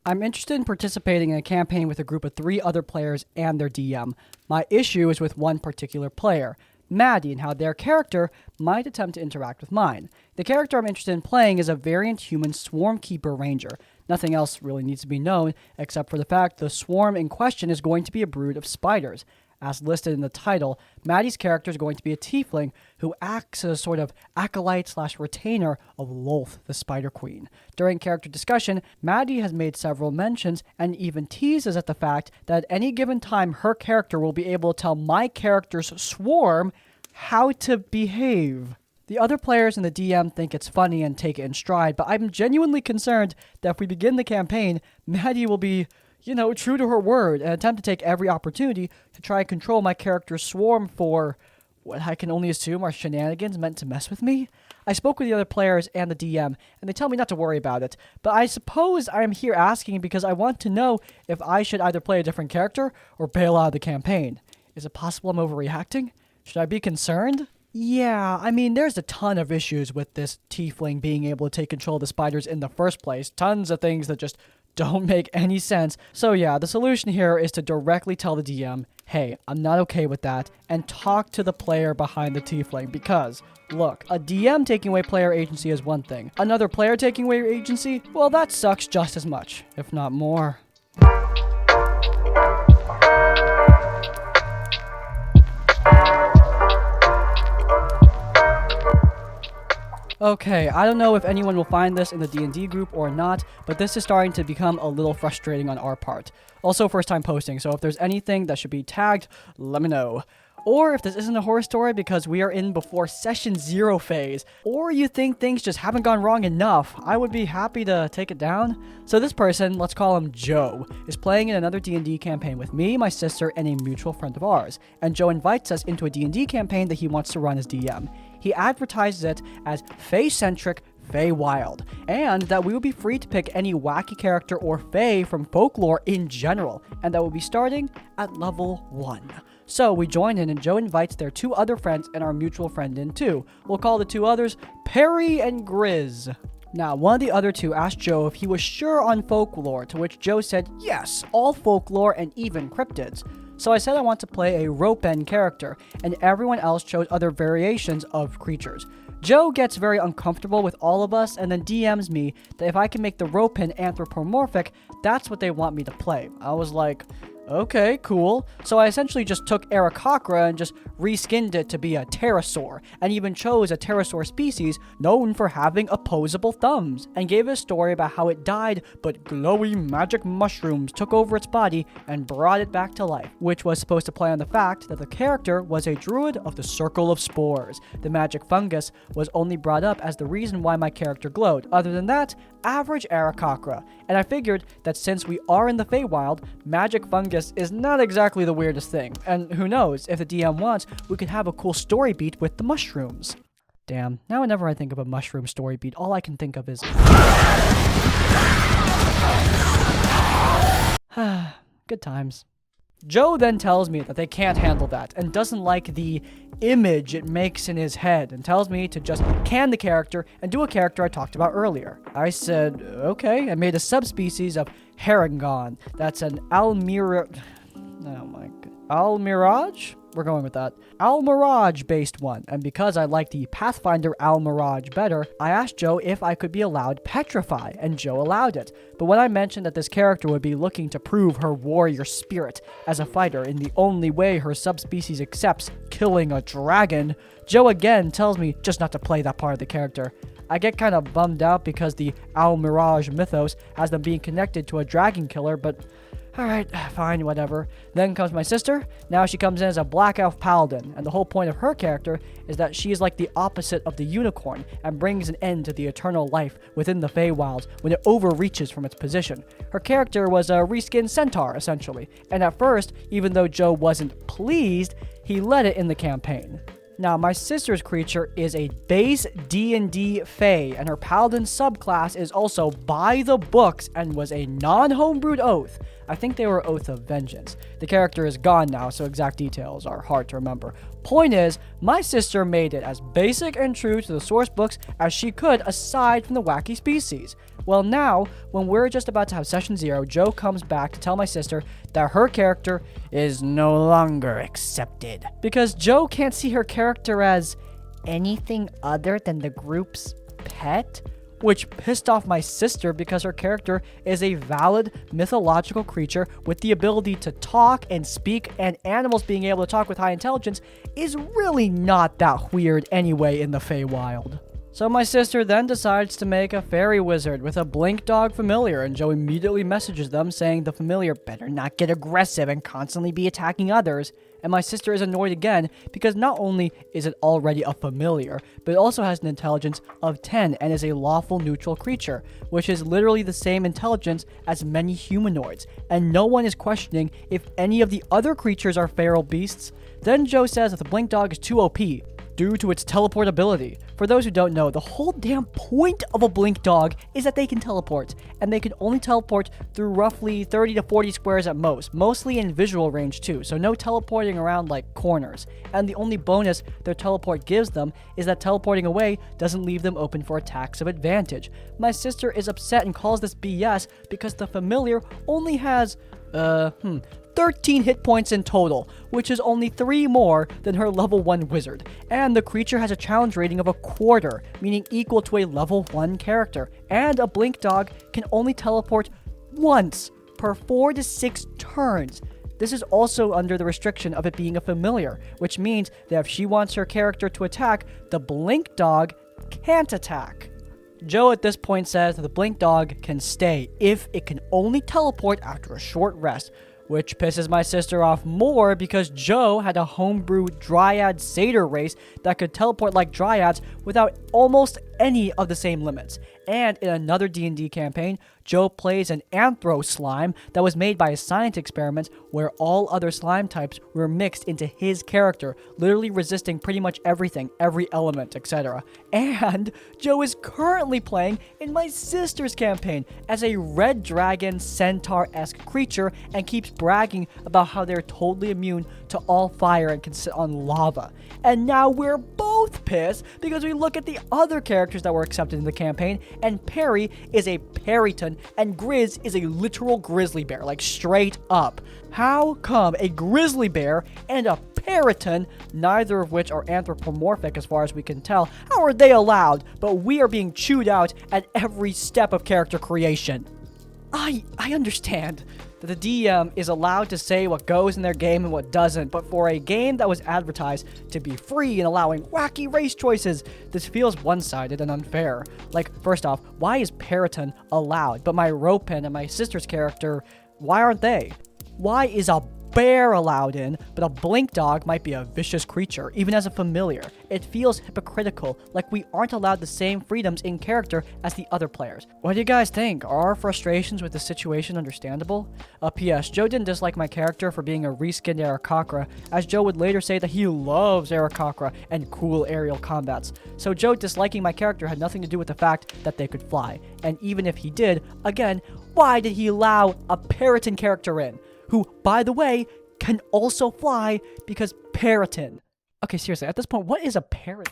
I'm interested in participating in a campaign with a group of 3 other players and their DM. My issue is with one particular player, Maddie, and how their character might attempt to interact with mine. The character I'm interested in playing is a variant human swarm keeper ranger. Nothing else really needs to be known, except for the fact the swarm in question is going to be a brood of spiders. As listed in the title, Maddie's character is going to be a tiefling who acts as a sort of acolyte/retainer of Lolth, the Spider Queen. During character discussion, Maddie has made several mentions and even teases at the fact that at any given time her character will be able to tell my character's swarm how to behave. The other players in the DM think it's funny and take it in stride, but I'm genuinely concerned that if we begin the campaign, Maddie will be true to her word, and attempt to take every opportunity to try and control my character's swarm for what I can only assume are shenanigans meant to mess with me. I spoke with the other players and the DM, and they tell me not to worry about it, but I suppose I'm here asking because I want to know if I should either play a different character or bail out of the campaign. Is it possible I'm overreacting? Should I be concerned? Yeah, I mean, there's a ton of issues with this tiefling being able to take control of the spiders in the first place. Tons of things that just don't make any sense. So yeah, the solution here is to directly tell the DM, hey, I'm not okay with that, and talk to the player behind the tiefling, because, look, a DM taking away player agency is one thing. Another player taking away your agency, well, that sucks just as much, if not more. Okay, I don't know if anyone will find this in the D&D group or not, but this is starting to become a little frustrating on our part. Also, first time posting, so if there's anything that should be tagged, let me know. Or if this isn't a horror story because we are in before session 0 phase, or you think things just haven't gone wrong enough, I would be happy to take it down. So this person, let's call him Joe, is playing in another D&D campaign with me, my sister, and a mutual friend of ours. And Joe invites us into a D&D campaign that he wants to run as DM. He advertises it as Fae-centric, Fae-wild, and that we will be free to pick any wacky character or Fae from folklore in general, and that will be starting at level 1. So we join in, and Joe invites their 2 other friends and our mutual friend in too. We'll call the 2 others Perry and Grizz. Now, one of the other 2 asked Joe if he was sure on folklore, to which Joe said, yes, all folklore and even cryptids. So I said I want to play a rope end character, and everyone else chose other variations of creatures. Joe gets very uncomfortable with all of us and then DMs me that if I can make the rope end anthropomorphic, that's what they want me to play. I was like, okay, cool. So I essentially just took Aarakocra and just reskinned it to be a pterosaur, and even chose a pterosaur species known for having opposable thumbs, and gave a story about how it died, but glowy magic mushrooms took over its body and brought it back to life, which was supposed to play on the fact that the character was a druid of the Circle of Spores. The magic fungus was only brought up as the reason why my character glowed. Other than that, average Aarakocra. And I figured that since we are in the Feywild, magic fungus is not exactly the weirdest thing. And who knows, if the DM wants, we could have a cool story beat with the mushrooms. Damn, now whenever I think of a mushroom story beat, all I can think of is... Good times. Joe then tells me that they can't handle that, and doesn't like the image it makes in his head, and tells me to just can the character and do a character I talked about earlier. I said, okay. I made a subspecies of Harangon. That's an Almirage? We're going with that. Almirage based one, and because I like the Pathfinder Almirage better, I asked Joe if I could be allowed Petrify, and Joe allowed it. But when I mentioned that this character would be looking to prove her warrior spirit as a fighter in the only way her subspecies accepts, killing a dragon, Joe again tells me just not to play that part of the character. I get kind of bummed out because the Almirage mythos has them being connected to a dragon killer, but alright, fine, whatever. Then comes my sister. Now she comes in as a Black Elf Paladin, and the whole point of her character is that she is like the opposite of the unicorn, and brings an end to the eternal life within the Feywilds when it overreaches from its position. Her character was a reskinned centaur, essentially, and at first, even though Joe wasn't pleased, he let it in the campaign. Now, my sister's creature is a base D&D Fae, and her paladin subclass is also by the books and was a non-homebrewed oath. I think they were Oath of Vengeance. The character is gone now, so exact details are hard to remember. Point is, my sister made it as basic and true to the source books as she could aside from the wacky species. Well, now, when we're just about to have session 0, Joe comes back to tell my sister that her character is no longer accepted. Because Joe can't see her character as anything other than the group's pet, which pissed off my sister because her character is a valid mythological creature with the ability to talk and speak, and animals being able to talk with high intelligence is really not that weird anyway in the Feywild. So my sister then decides to make a fairy wizard with a blink dog familiar, and Joe immediately messages them saying the familiar better not get aggressive and constantly be attacking others. And my sister is annoyed again because not only is it already a familiar, but it also has an intelligence of 10 and is a lawful neutral creature, which is literally the same intelligence as many humanoids, and no one is questioning if any of the other creatures are feral beasts. Then Joe says that the blink dog is too OP due to its teleportability. For those who don't know, the whole damn point of a blink dog is that they can teleport, and they can only teleport through roughly 30 to 40 squares at most, mostly in visual range too, so no teleporting around like corners. And the only bonus their teleport gives them is that teleporting away doesn't leave them open for attacks of advantage. My sister is upset and calls this BS because the familiar only has 13 hit points in total, which is only 3 more than her level 1 wizard, and the creature has a challenge rating of a quarter, meaning equal to a level 1 character, and a blink dog can only teleport once per 4 to 6 turns. This is also under the restriction of it being a familiar, which means that if she wants her character to attack, the blink dog can't attack. Joe at this point says that the blink dog can stay if it can only teleport after a short rest, which pisses my sister off more because Joe had a homebrew dryad satyr race that could teleport like dryads without almost any of the same limits. And in another D&D campaign, Joe plays an anthro slime that was made by a science experiment where all other slime types were mixed into his character, literally resisting pretty much everything, every element, etc. And Joe is currently playing in my sister's campaign as a red dragon centaur-esque creature and keeps bragging about how they're totally immune to all fire and can sit on lava. And now we're both pissed because we look at the other characters that were accepted in the campaign, and Perry is a Periton and Grizz is a literal grizzly bear, like straight up. How come a grizzly bear and a Periton, neither of which are anthropomorphic as far as we can tell, how are they allowed, but we are being chewed out at every step of character creation? I understand that the DM is allowed to say what goes in their game and what doesn't, but for a game that was advertised to be free and allowing wacky race choices, this feels one-sided and unfair. Like, first off, why is Periton allowed, but my Ropin and my sister's character, why aren't they? Why is a bear allowed in, but a blink dog might be a vicious creature, even as a familiar? It feels hypocritical, like we aren't allowed the same freedoms in character as the other players. What do you guys think? Are our frustrations with the situation understandable? P.S. Joe didn't dislike my character for being a reskinned Aarakocra, as Joe would later say that he loves Aarakocra and cool aerial combats. So Joe disliking my character had nothing to do with the fact that they could fly. And even if he did, again, why did he allow a Periton character in? Who, by the way, can also fly because Periton. Okay, seriously, at this point, what is a Periton?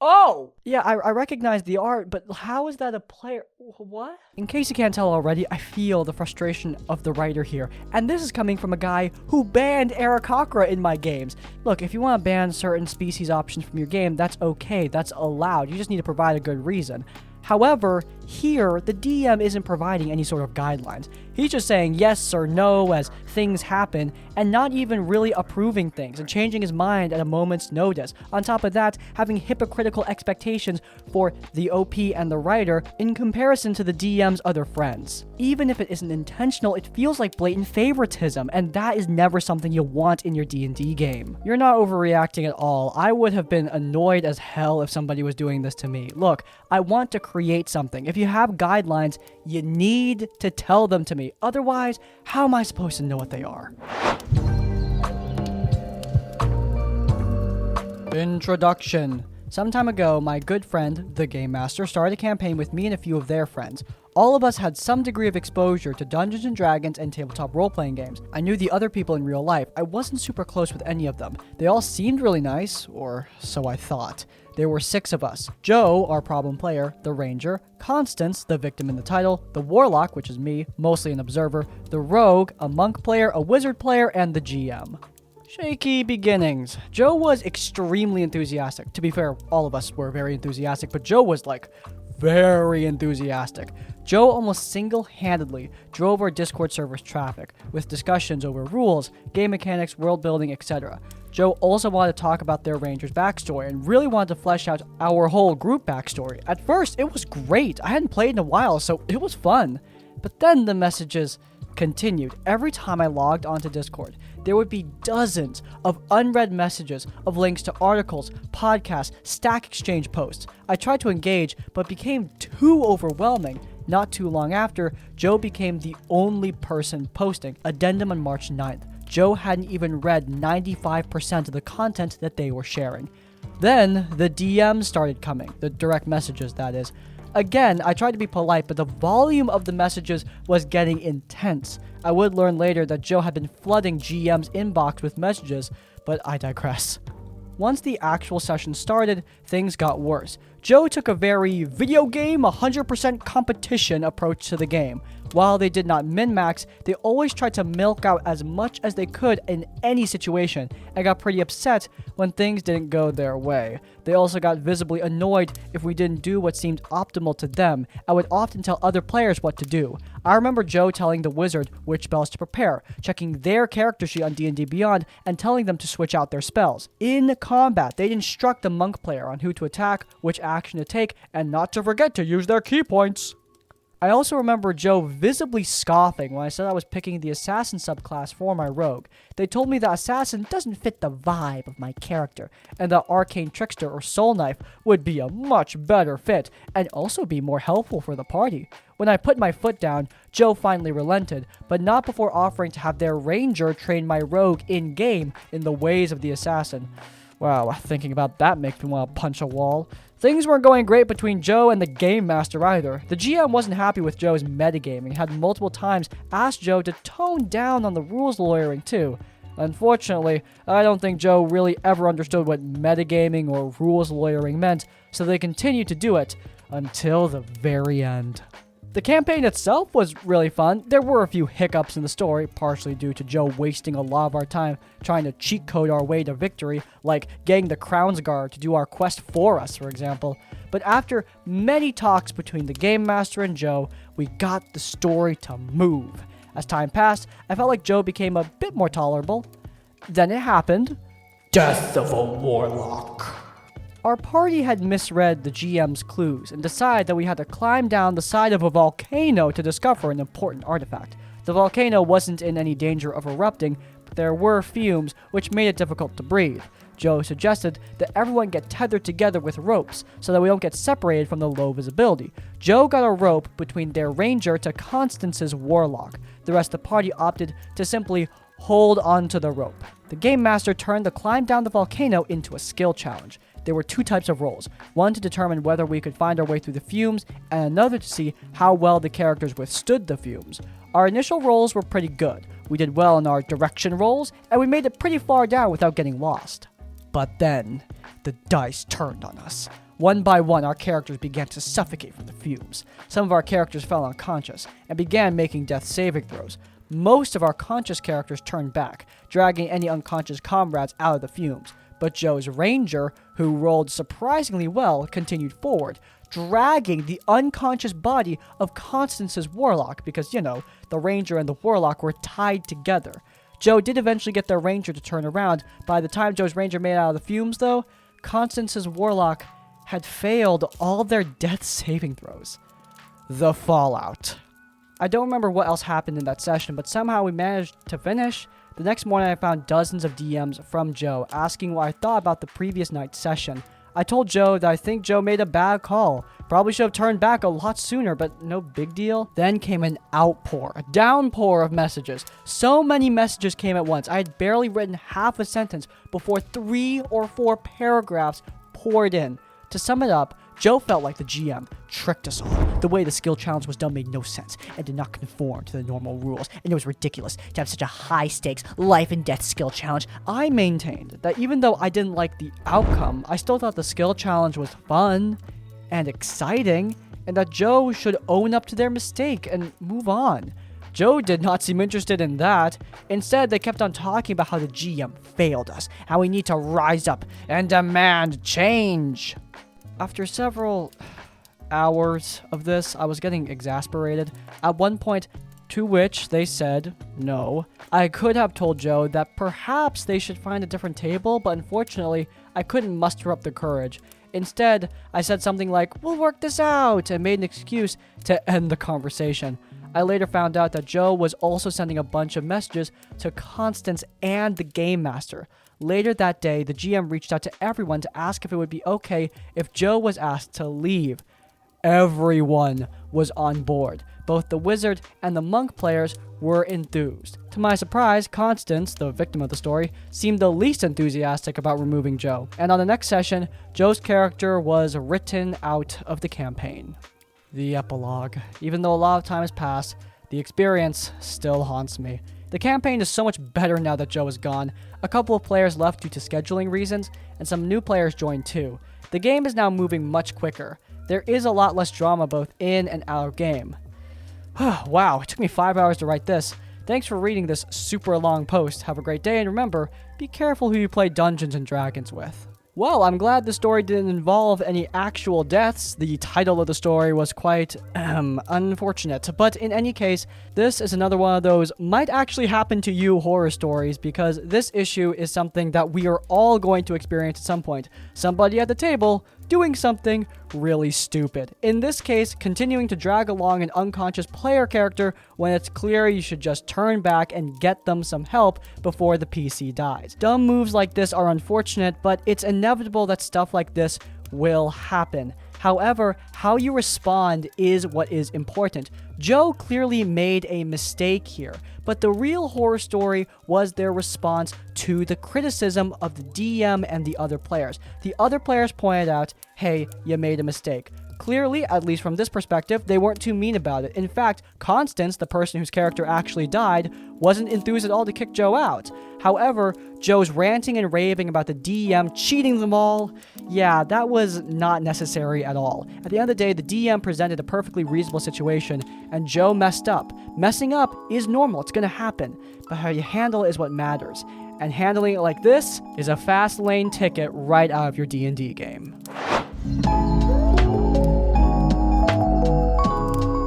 Oh! Yeah, I recognize the art, but how is that a player? What? In case you can't tell already, I feel the frustration of the writer here. And this is coming from a guy who banned Aarakocra in my games. Look, if you want to ban certain species options from your game, that's okay, that's allowed. You just need to provide a good reason. However, here, the DM isn't providing any sort of guidelines. He's just saying yes or no as things happen, and not even really approving things and changing his mind at a moment's notice. On top of that, having hypocritical expectations for the OP and the writer in comparison to the DM's other friends. Even if it isn't intentional, it feels like blatant favoritism, and that is never something you want in your D&D game. You're not overreacting at all. I would have been annoyed as hell if somebody was doing this to me. Look, I want to create something. If you have guidelines, you need to tell them to me. Otherwise, how am I supposed to know what they are? Introduction. Some time ago, my good friend, the Game Master, started a campaign with me and a few of their friends. All of us had some degree of exposure to Dungeons & Dragons and tabletop role-playing games. I knew the other people in real life. I wasn't super close with any of them. They all seemed really nice, or so I thought. There were 6 of us. Joe, our problem player, the Ranger, Constance, the victim in the title, the Warlock, which is me, mostly an observer, the Rogue, a Monk player, a Wizard player, and the GM. Shaky beginnings. Joe was extremely enthusiastic. To be fair, all of us were very enthusiastic, but Joe was like very enthusiastic. Joe almost single-handedly drove our Discord server's traffic with discussions over rules, game mechanics, world building, etc. Joe also wanted to talk about their Ranger's backstory and really wanted to flesh out our whole group backstory. At first, it was great. I hadn't played in a while, so it was fun. But then the messages continued. Every time I logged onto Discord, there would be dozens of unread messages of links to articles, podcasts, Stack Exchange posts. I tried to engage, but became too overwhelming. Not too long after, Joe became the only person posting. Addendum on March 9th. Joe hadn't even read 95% of the content that they were sharing. Then, the DMs started coming. The direct messages, that is. Again, I tried to be polite, but the volume of the messages was getting intense. I would learn later that Joe had been flooding GM's inbox with messages, but I digress. Once the actual session started, things got worse. Joe took a very video game 100% competition approach to the game. While they did not min-max, they always tried to milk out as much as they could in any situation, and got pretty upset when things didn't go their way. They also got visibly annoyed if we didn't do what seemed optimal to them, and would often tell other players what to do. I remember Joe telling the Wizard which spells to prepare, checking their character sheet on D&D Beyond, and telling them to switch out their spells. In combat, they'd instruct the Monk player on who to attack, which action to take, and not to forget to use their key points. I also remember Joe visibly scoffing when I said I was picking the Assassin subclass for my Rogue. They told me that Assassin doesn't fit the vibe of my character, and that Arcane Trickster or Soul Knife would be a much better fit, and also be more helpful for the party. When I put my foot down, Joe finally relented, but not before offering to have their Ranger train my Rogue in-game in the ways of the Assassin. Wow, thinking about that makes me want to punch a wall. Things weren't going great between Joe and the Game Master either. The GM wasn't happy with Joe's metagaming and had multiple times asked Joe to tone down on the rules lawyering too. Unfortunately, I don't think Joe really ever understood what metagaming or rules lawyering meant, so they continued to do it until the very end. The campaign itself was really fun. There were a few hiccups in the story, partially due to Joe wasting a lot of our time trying to cheat code our way to victory, like getting the Crown's Guard to do our quest for us, for example. But after many talks between the Game Master and Joe, we got the story to move. As time passed, I felt like Joe became a bit more tolerable. Then it happened. Death of a Warlock. Our party had misread the GM's clues and decided that we had to climb down the side of a volcano to discover an important artifact. The volcano wasn't in any danger of erupting, but there were fumes which made it difficult to breathe. Joe suggested that everyone get tethered together with ropes so that we don't get separated from the low visibility. Joe got a rope between their Ranger to Constance's Warlock. The rest of the party opted to simply hold onto the rope. The Game Master turned the climb down the volcano into a skill challenge. There were 2 types of rolls, one to determine whether we could find our way through the fumes, and another to see how well the characters withstood the fumes. Our initial rolls were pretty good. We did well in our direction rolls, and we made it pretty far down without getting lost. But then, the dice turned on us. One by one, our characters began to suffocate from the fumes. Some of our characters fell unconscious, and began making death saving throws. Most of our conscious characters turned back, dragging any unconscious comrades out of the fumes. But Joe's Ranger, who rolled surprisingly well, continued forward, dragging the unconscious body of Constance's Warlock because, the Ranger and the Warlock were tied together. Joe did eventually get their Ranger to turn around. By the time Joe's Ranger made it out of the fumes, though, Constance's Warlock had failed all their death saving throws. The fallout. I don't remember what else happened in that session, but somehow we managed to finish. The next morning, I found dozens of DMs from Joe asking what I thought about the previous night's session. I told Joe that I think Joe made a bad call. Probably should have turned back a lot sooner, but no big deal. Then came an outpour, a downpour of messages. So many messages came at once. I had barely written half a sentence before 3 or 4 paragraphs poured in. To sum it up, Joe felt like the GM tricked us all. The way the skill challenge was done made no sense and did not conform to the normal rules, and it was ridiculous to have such a high-stakes, life-and-death skill challenge. I maintained that even though I didn't like the outcome, I still thought the skill challenge was fun and exciting, and that Joe should own up to their mistake and move on. Joe did not seem interested in that. Instead, they kept on talking about how the GM failed us, how we need to rise up and demand change. After several hours of this, I was getting exasperated. At one point, to which they said no. I could have told Joe that perhaps they should find a different table, but unfortunately, I couldn't muster up the courage. Instead, I said something like, "We'll work this out," and made an excuse to end the conversation. I later found out that Joe was also sending a bunch of messages to Constance and the Game Master. Later that day, the GM reached out to everyone to ask if it would be okay if Joe was asked to leave. Everyone was on board. Both the wizard and the monk players were enthused. To my surprise, Constance, the victim of the story, seemed the least enthusiastic about removing Joe. And on the next session, Joe's character was written out of the campaign. The epilogue. Even though a lot of time has passed, the experience still haunts me. The campaign is so much better now that Joe is gone. A couple of players left due to scheduling reasons, and some new players joined too. The game is now moving much quicker. There is a lot less drama both in and out of game. Wow, it took me 5 hours to write this. Thanks for reading this super long post. Have a great day, and remember, be careful who you play Dungeons & Dragons with. Well, I'm glad the story didn't involve any actual deaths. The title of the story was quite, unfortunate. But in any case, this is another one of those might actually happen to you horror stories, because this issue is something that we are all going to experience at some point. Somebody at the table doing something really stupid. In this case, continuing to drag along an unconscious player character when it's clear you should just turn back and get them some help before the PC dies. Dumb moves like this are unfortunate, but it's inevitable that stuff like this will happen. However, how you respond is what is important. Joe clearly made a mistake here, but the real horror story was their response to the criticism of the DM and the other players. The other players pointed out, hey, you made a mistake. Clearly, at least from this perspective, they weren't too mean about it. In fact, Constance, the person whose character actually died, wasn't enthused at all to kick Joe out. However, Joe's ranting and raving about the DM cheating them all, yeah, that was not necessary at all. At the end of the day, the DM presented a perfectly reasonable situation, and Joe messed up. Messing up is normal, it's gonna happen, but how you handle it is what matters. And handling it like this is a fast lane ticket right out of your D&D game.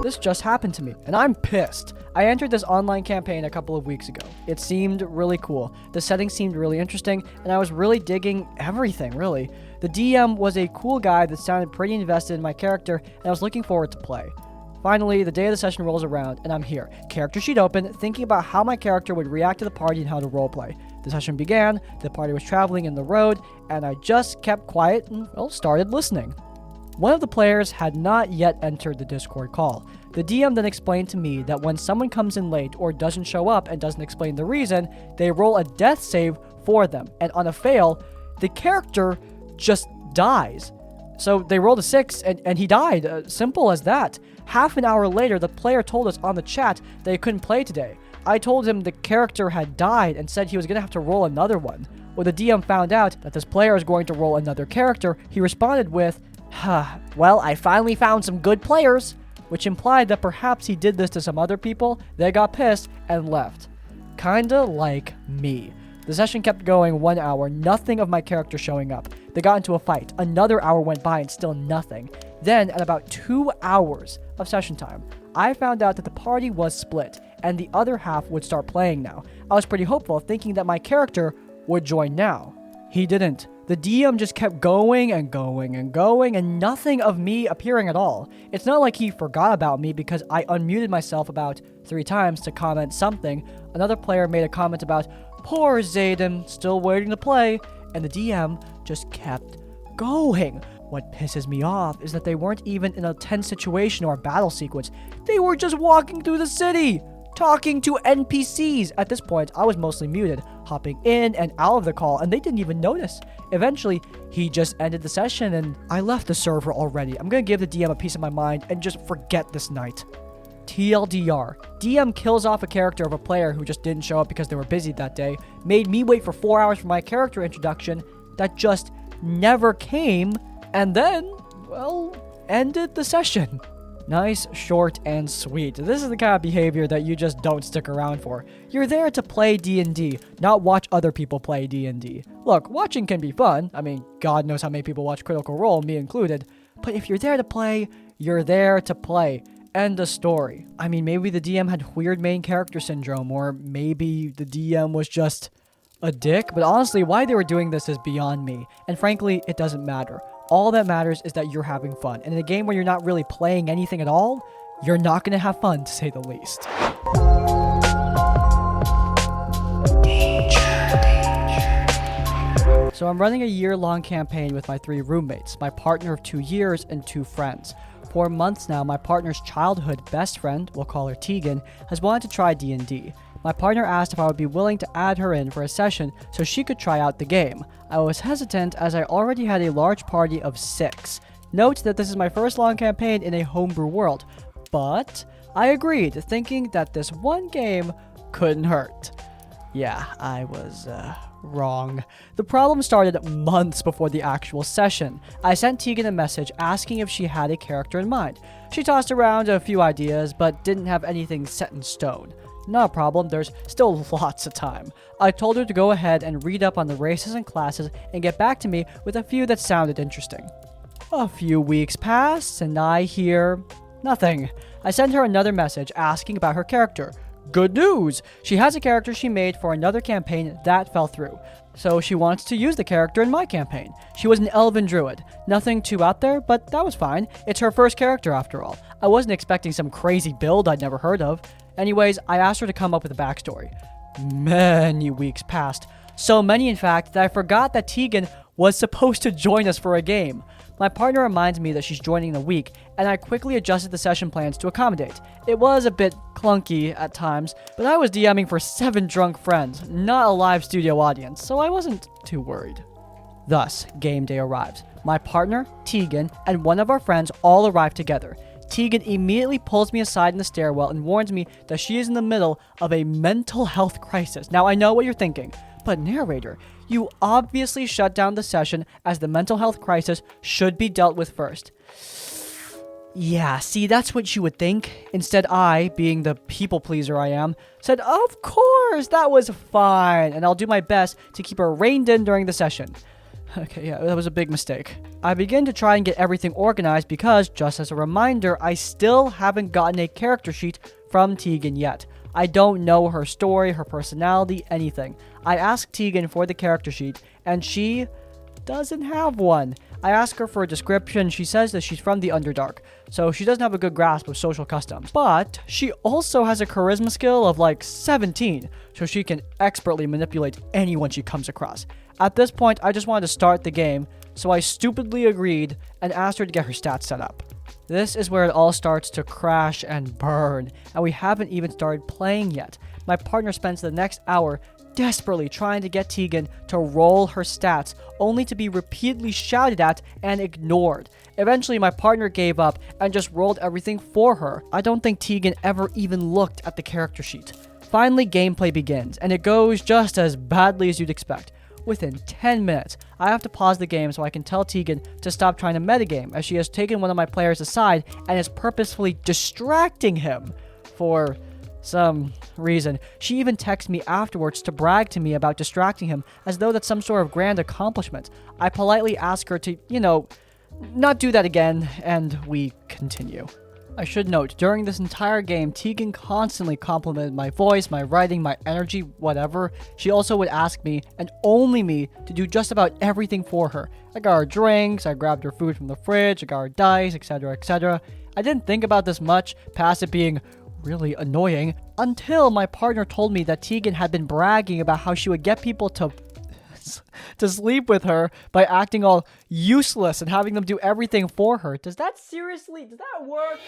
This just happened to me, and I'm pissed. I entered this online campaign a couple of weeks ago. It seemed really cool. The setting seemed really interesting, and I was really digging everything, really. The DM was a cool guy that sounded pretty invested in my character, and I was looking forward to play. Finally, the day of the session rolls around, and I'm here, character sheet open, thinking about how my character would react to the party and how to roleplay. The session began, the party was traveling in the road, and I just kept quiet and, well, started listening. One of the players had not yet entered the Discord call. The DM then explained to me that when someone comes in late or doesn't show up and doesn't explain the reason, they roll a death save for them. And on a fail, the character just dies. So they rolled a 6 and he died. Simple as that. Half an hour later, the player told us on the chat that he couldn't play today. I told him the character had died and said he was going to have to roll another one. When the DM found out that this player is going to roll another character, he responded with, well, I finally found some good players, which implied that perhaps he did this to some other people. They got pissed and left. Kinda like me. The session kept going 1 hour, nothing of my character showing up. They got into a fight. Another hour went by and still nothing. Then, at about 2 hours of session time, I found out that the party was split, and the other half would start playing now. I was pretty hopeful, thinking that my character would join now. He didn't. The DM just kept going and going and going, and nothing of me appearing at all. It's not like he forgot about me because I unmuted myself about 3 times to comment something. Another player made a comment about, poor Zayden, still waiting to play, and the DM just kept going. What pisses me off is that they weren't even in a tense situation or a battle sequence. They were just walking through the city, talking to NPCs. At this point, I was mostly muted, hopping in and out of the call, and they didn't even notice. Eventually, he just ended the session, and I left the server already. I'm gonna give the DM a piece of my mind and just forget this night. TLDR, DM kills off a character of a player who just didn't show up because they were busy that day, made me wait for 4 hours for my character introduction that just never came, and then, well, ended the session. Nice, short, and sweet. This is the kind of behavior that you just don't stick around for. You're there to play D&D, not watch other people play D&D. Look, watching can be fun. I mean, God knows how many people watch Critical Role, me included. But if you're there to play, you're there to play. End of story. I mean, maybe the DM had weird main character syndrome, or maybe the DM was just a dick. But honestly, why they were doing this is beyond me. And frankly, it doesn't matter. All that matters is that you're having fun. And in a game where you're not really playing anything at all, you're not going to have fun, to say the least. So I'm running a year-long campaign with my 3 roommates, my partner of 2 years, and 2 friends. For months now, my partner's childhood best friend, we'll call her Tegan, has wanted to try D&D. My partner asked if I would be willing to add her in for a session so she could try out the game. I was hesitant as I already had a large party of 6. Note that this is my first long campaign in a homebrew world, but I agreed, thinking that this one game couldn't hurt. Yeah, I was, wrong. The problem started months before the actual session. I sent Tegan a message asking if she had a character in mind. She tossed around a few ideas, but didn't have anything set in stone. Not a problem, there's still lots of time. I told her to go ahead and read up on the races and classes and get back to me with a few that sounded interesting. A few weeks passed, and I hear nothing. I sent her another message asking about her character. Good news! She has a character she made for another campaign that fell through. So she wants to use the character in my campaign. She was an elven druid. Nothing too out there, but that was fine. It's her first character after all. I wasn't expecting some crazy build I'd never heard of. Anyways, I asked her to come up with a backstory. Many weeks passed. So many, in fact, that I forgot that Tegan was supposed to join us for a game. My partner reminds me that she's joining in a week, and I quickly adjusted the session plans to accommodate. It was a bit clunky at times, but I was DMing for 7 drunk friends, not a live studio audience, so I wasn't too worried. Thus, game day arrives. My partner, Tegan, and one of our friends all arrive together. Tegan immediately pulls me aside in the stairwell and warns me that she is in the middle of a mental health crisis. Now, I know what you're thinking, but narrator, you obviously shut down the session as the mental health crisis should be dealt with first. Yeah, see, that's what you would think. Instead, I, being the people pleaser I am, said, of course, that was fine, and I'll do my best to keep her reined in during the session. Okay, yeah, that was a big mistake. I begin to try and get everything organized because, just as a reminder, I still haven't gotten a character sheet from Tegan yet. I don't know her story, her personality, anything. I ask Tegan for the character sheet, and she doesn't have one. I ask her for a description. She says that she's from the Underdark, so she doesn't have a good grasp of social customs. But she also has a charisma skill of like 17, so she can expertly manipulate anyone she comes across. At this point, I just wanted to start the game, so I stupidly agreed and asked her to get her stats set up. This is where it all starts to crash and burn, and we haven't even started playing yet. My partner spends the next hour desperately trying to get Tegan to roll her stats, only to be repeatedly shouted at and ignored. Eventually, my partner gave up and just rolled everything for her. I don't think Tegan ever even looked at the character sheet. Finally, gameplay begins, and it goes just as badly as you'd expect. Within 10 minutes, I have to pause the game so I can tell Tegan to stop trying to metagame, as she has taken one of my players aside and is purposefully distracting him for some reason. She even texts me afterwards to brag to me about distracting him, as though that's some sort of grand accomplishment. I politely ask her to, not do that again, and we continue. I should note, during this entire game, Tegan constantly complimented my voice, my writing, my energy, whatever. She also would ask me, and only me, to do just about everything for her. I got her drinks, I grabbed her food from the fridge, I got her dice, etc., etc. I didn't think about this much, past it being really annoying, until my partner told me that Tegan had been bragging about how she would get people to to sleep with her by acting all useless and having them do everything for her. Does that work?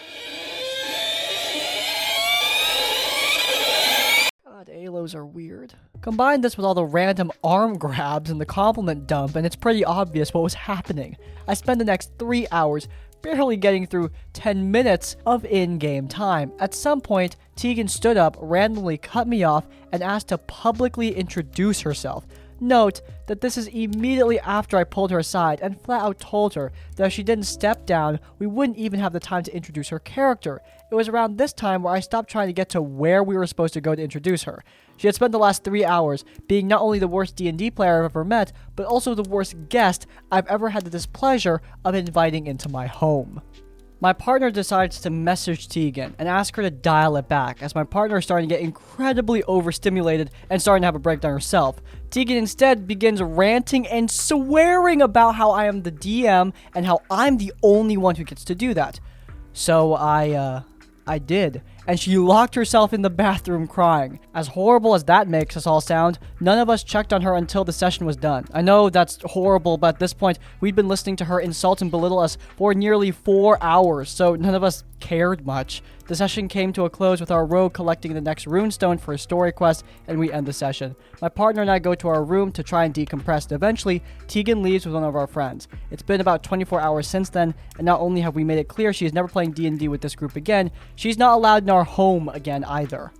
God, ALOs are weird. Combine this with all the random arm grabs and the compliment dump, and it's pretty obvious what was happening. I spent the next 3 hours barely getting through 10 minutes of in-game time. At some point, Tegan stood up, randomly cut me off, and asked to publicly introduce herself. Note that this is immediately after I pulled her aside and flat out told her that if she didn't step down, we wouldn't even have the time to introduce her character. It was around this time where I stopped trying to get to where we were supposed to go to introduce her. She had spent the last 3 hours being not only the worst D&D player I've ever met, but also the worst guest I've ever had the displeasure of inviting into my home. My partner decides to message Tegan and ask her to dial it back, as my partner is starting to get incredibly overstimulated and starting to have a breakdown herself. Tegan instead begins ranting and swearing about how I am the DM and how I'm the only one who gets to do that. So I did. And she locked herself in the bathroom crying. As horrible as that makes us all sound, none of us checked on her until the session was done. I know that's horrible, but at this point, we'd been listening to her insult and belittle us for nearly 4 hours, so none of us cared much. The session came to a close with our rogue collecting the next runestone for a story quest, and we end the session. My partner and I go to our room to try and decompress, and eventually, Tegan leaves with one of our friends. It's been about 24 hours since then, and not only have we made it clear she is never playing D&D with this group again, she's not allowed in our home again either.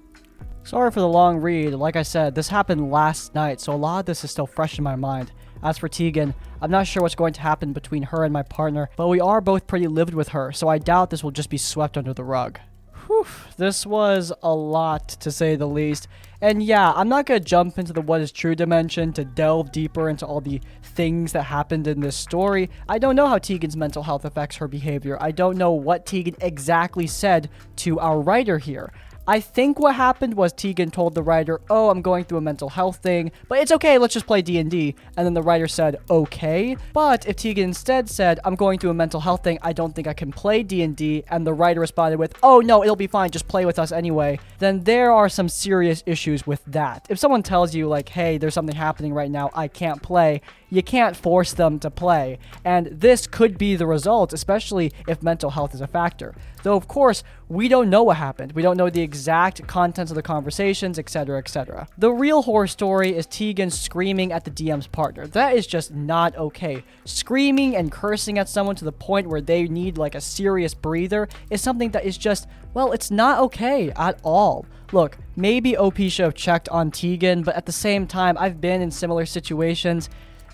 Sorry for the long read. Like I said, this happened last night, so a lot of this is still fresh in my mind. As for Tegan, I'm not sure what's going to happen between her and my partner, but we are both pretty livid with her, so I doubt this will just be swept under the rug. Whew, this was a lot, to say the least. And yeah, I'm not going to jump into the what is true dimension to delve deeper into all the things that happened in this story. I don't know how Tegan's mental health affects her behavior. I don't know what Tegan exactly said to our writer here. I think what happened was Tegan told the writer, oh, I'm going through a mental health thing, but it's okay, let's just play D&D. And then the writer said, okay. But if Tegan instead said, I'm going through a mental health thing, I don't think I can play D&D, and the writer responded with, oh, no, it'll be fine, just play with us anyway, then there are some serious issues with that. If someone tells you, like, hey, there's something happening right now, I can't play, you can't force them to play. And this could be the result, especially if mental health is a factor. Though, of course, we don't know what happened. We don't know the exact contents of the conversations, etc., etc. The real horror story is Tegan screaming at the DM's partner. That is just not okay. Screaming and cursing at someone to the point where they need like a serious breather is something that is just, well, it's not okay at all. Look, maybe OP should have checked on Tegan, but at the same time, I've been in similar situations.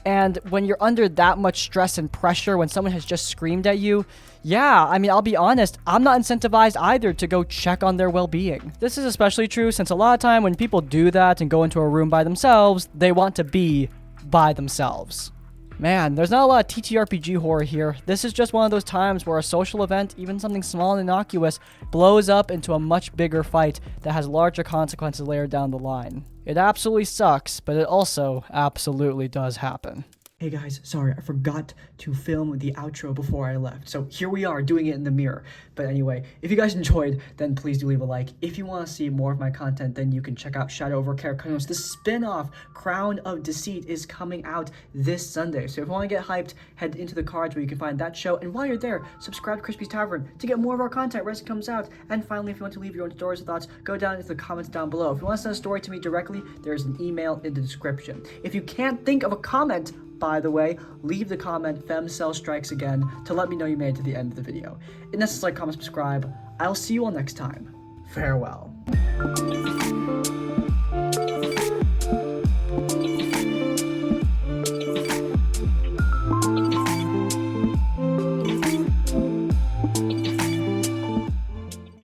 And when you're under that much stress and pressure, when someone has just screamed at you, yeah, I mean, I'll be honest, I'm not incentivized either to go check on their well-being. This is especially true since a lot of time when people do that and go into a room by themselves, they want to be by themselves. Man, there's not a lot of TTRPG horror here. This is just one of those times where a social event, even something small and innocuous, blows up into a much bigger fight that has larger consequences later down the line. It absolutely sucks, but it also absolutely does happen. Hey guys, sorry, I forgot to film the outro before I left. So here we are doing it in the mirror. But anyway, if you guys enjoyed, then please do leave a like. If you want to see more of my content, then you can check out Shadow Over Carcanos. The spin-off Crown of Deceit is coming out this Sunday. So if you want to get hyped, head into the cards where you can find that show. And while you're there, subscribe to Crispy's Tavern to get more of our content as it comes out. And finally, if you want to leave your own stories or thoughts, go down into the comments down below. If you want to send a story to me directly, there's an email in the description. If you can't think of a comment, by the way, leave the comment Femcel strikes again to let me know you made it to the end of the video. And that's like, comment, subscribe. I'll see you all next time. Farewell.